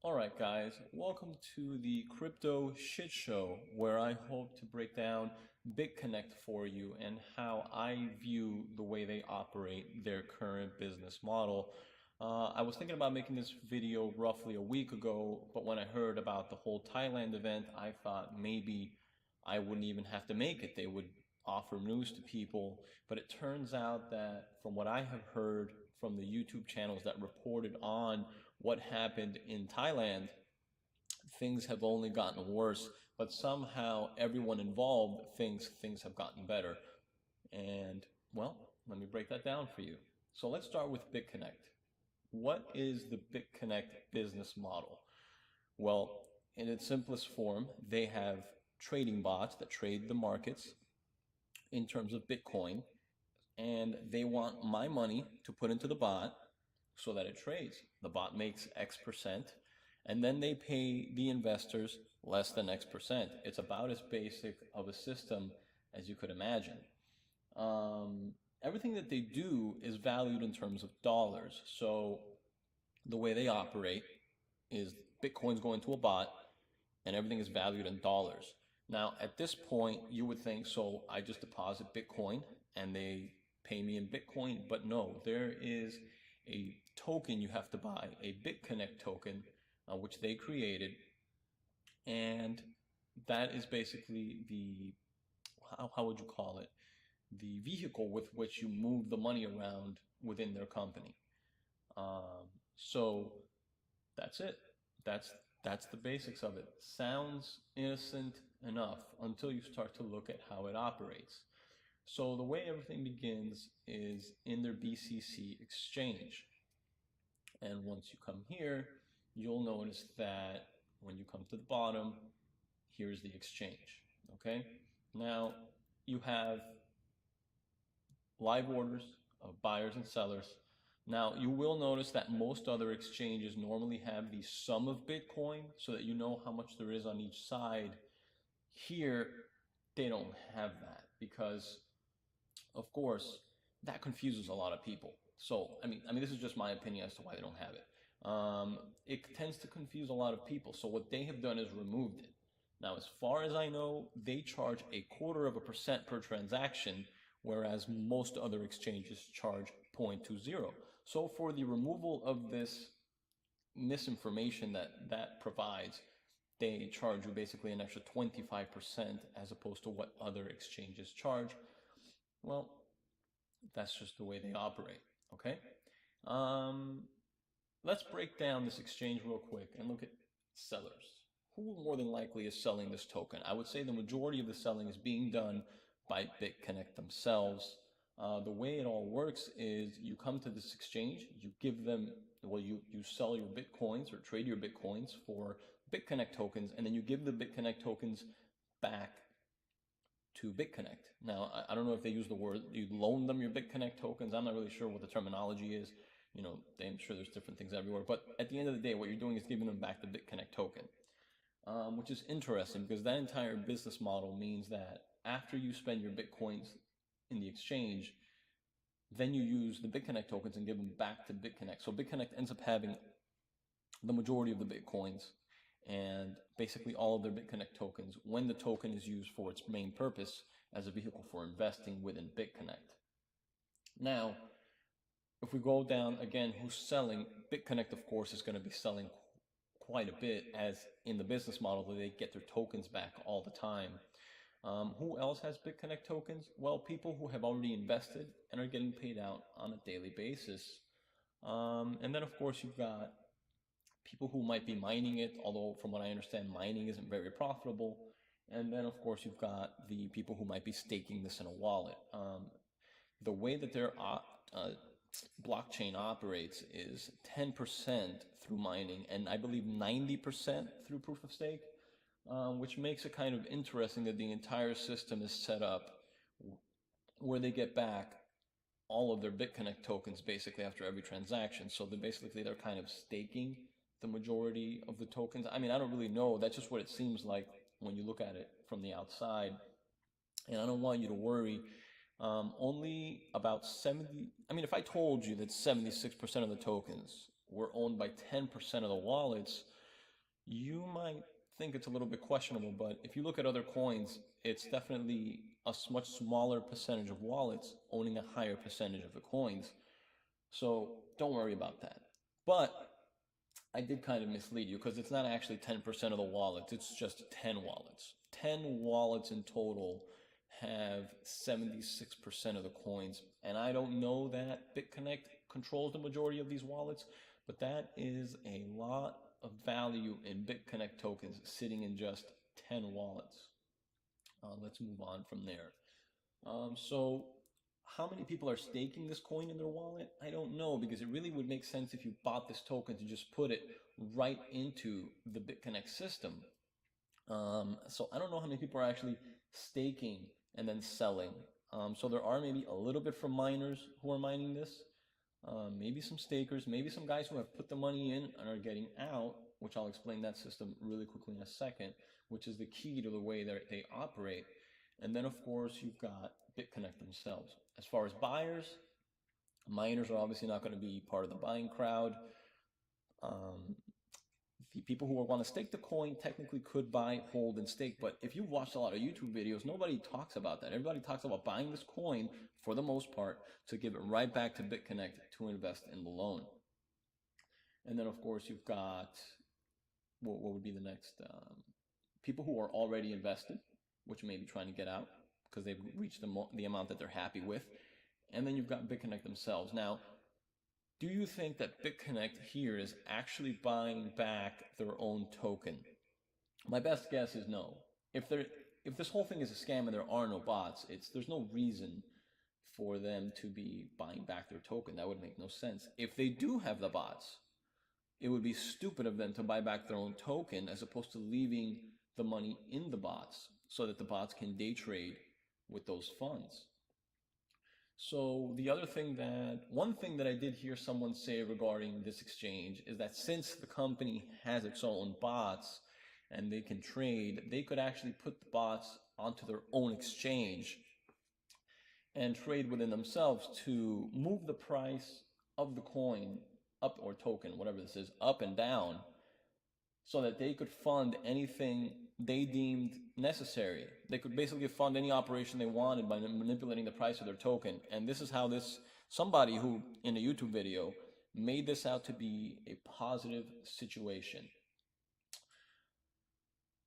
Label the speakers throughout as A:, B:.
A: Alright guys, welcome to the crypto shit show where I hope to break down Bitconnect for you and how I view the way they operate their current business model. I was thinking about making this video roughly a week ago, but when I heard about the whole Thailand event, I thought maybe I wouldn't even have to make it. They would offer news to people, but it turns out that from what I have heard from the YouTube channels that reported on what happened in Thailand, things have only gotten worse, but somehow everyone involved thinks things have gotten better. And, well, let me break that down for you. So let's start with BitConnect. What is the BitConnect business model? Well, in its simplest form, they have trading bots that trade the markets in terms of Bitcoin, and they want my money to put into the bot so that it trades. The bot makes X percent, and then they pay the investors less than X percent. It's about as basic of a system as you could imagine. Everything that they do is valued in terms of dollars. So the way they operate is Bitcoin's going to a bot and everything is valued in dollars. Now, at this point, you would think, so I just deposit Bitcoin and they pay me in Bitcoin, but no, there is a token you have to buy, a Bitconnect token, which they created, and that is basically the, how would you call it? The vehicle with which you move the money around within their company. So that's it. That's that's the basics of it. Sounds innocent enough until you start to look at how it operates. So the way everything begins is in their BCC exchange. And once you come here, you'll notice that when you come to the bottom, here's the exchange. Okay? Now, you have live orders of buyers and sellers. Now, you will notice that most other exchanges normally have the sum of Bitcoin so that you know how much there is on each side. Here, they don't have that because, of course, that confuses a lot of people. So, this is just my opinion as to why they don't have it. It tends to confuse a lot of people. So what they have done is removed it. Now, as far as I know, they charge 0.25% per transaction, whereas most other exchanges charge 0.20. So for the removal of this misinformation that provides, they charge you basically an extra 25% as opposed to what other exchanges charge. Well, that's just the way they operate, okay? Let's break down this exchange real quick and look at sellers. Who more than likely is selling this token? I would say the majority of the selling is being done by Bitconnect themselves. The way it all works is you come to this exchange, you give them, well, you sell your Bitcoins or trade your Bitcoins for Bitconnect tokens, and then you give the Bitconnect tokens back to Bitconnect. Now, I don't know if they use the word, you loan them your Bitconnect tokens. I'm not really sure what the terminology is. I'm sure there's different things everywhere. But at the end of the day, what you're doing is giving them back the Bitconnect token, which is interesting because that entire business model means that after you spend your Bitcoins in the exchange, then you use the Bitconnect tokens and give them back to Bitconnect. So Bitconnect ends up having the majority of the Bitcoins and basically all of their Bitconnect tokens when the token is used for its main purpose as a vehicle for investing within Bitconnect. Now, if we go down again, who's selling? Bitconnect, of course, is going to be selling quite a bit, as in the business model that they get their tokens back all the time. Who else has Bitconnect tokens? Well, people who have already invested and are getting paid out on a daily basis. And then, of course, you've got people who might be mining it, although from what I understand, mining isn't very profitable. And then, of course, you've got the people who might be staking this in a wallet. The way that their blockchain operates is 10% through mining, and I believe 90% through proof of stake, which makes it kind of interesting that the entire system is set up where they get back all of their Bitconnect tokens basically after every transaction. So they're kind of staking the majority of the tokens. I don't really know. That's just what it seems like when you look at it from the outside. And I don't want you to worry. Only about 70, if I told you that 76% of the tokens were owned by 10% of the wallets, You might think it's a little bit questionable, but if you look at other coins, it's definitely a much smaller percentage of wallets owning a higher percentage of the coins. So don't worry about that. But I did kind of mislead you because it's not actually 10% of the wallets, it's just 10 wallets. 10 wallets in total have 76% of the coins. And I don't know that Bitconnect controls the majority of these wallets, but that is a lot of value in Bitconnect tokens sitting in just 10 wallets. Let's move on from there. So how many people are staking this coin in their wallet? I don't know, because it really would make sense if you bought this token to just put it right into the Bitconnect system. So I don't know how many people are actually staking and then selling. So there are maybe a little bit from miners who are mining this, maybe some stakers, maybe some guys who have put the money in and are getting out, which I'll explain that system really quickly in a second, which is the key to the way that they operate. And then, of course, you've got BitConnect themselves. As far as buyers, miners are obviously not going to be part of the buying crowd. The people who want to stake the coin technically could buy, hold, and stake. But if you've watched a lot of YouTube videos, nobody talks about that. Everybody talks about buying this coin for the most part to give it right back to BitConnect to invest in the loan. And then, of course, you've got what would be the next people who are already invested, which may be trying to get out because they've reached the amount that they're happy with. And then you've got BitConnect themselves. Now, do you think that Bitconnect here is actually buying back their own token? My best guess is no. If this whole thing is a scam and there are no bots, there's no reason for them to be buying back their token. That would make no sense. If they do have the bots, it would be stupid of them to buy back their own token as opposed to leaving the money in the bots so that the bots can day trade with those funds. So one thing that I did hear someone say regarding this exchange is that since the company has its own bots and they can trade, they could actually put the bots onto their own exchange and trade within themselves to move the price of the coin up, or token, whatever this is, up and down, so that they could fund anything they deemed necessary. They could basically fund any operation they wanted by manipulating the price of their token. And this is how somebody who in a YouTube video made this out to be a positive situation.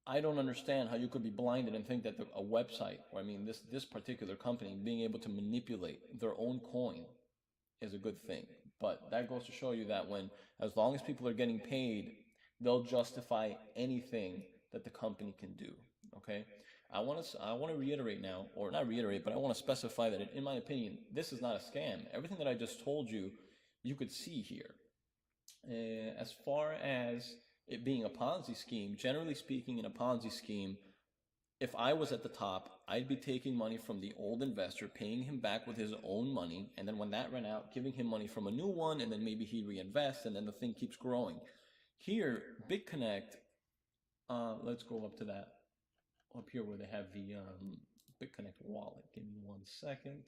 A: I don't understand how you could be blinded and think that a website, or this particular company being able to manipulate their own coin is a good thing. But that goes to show you that as long as people are getting paid, they'll justify anything that the company can do. Okay, I want to reiterate now, or not reiterate, but I want to specify that in my opinion, this is not a scam. Everything that I just told you, you could see here. As far as it being a Ponzi scheme, generally speaking, in a Ponzi scheme, if I was at the top, I'd be taking money from the old investor, paying him back with his own money, and then when that ran out, giving him money from a new one, and then maybe he'd reinvest, and then the thing keeps growing. Here, Bitconnect, let's go up to that, up here where they have the Bitconnect wallet. Give me 1 second.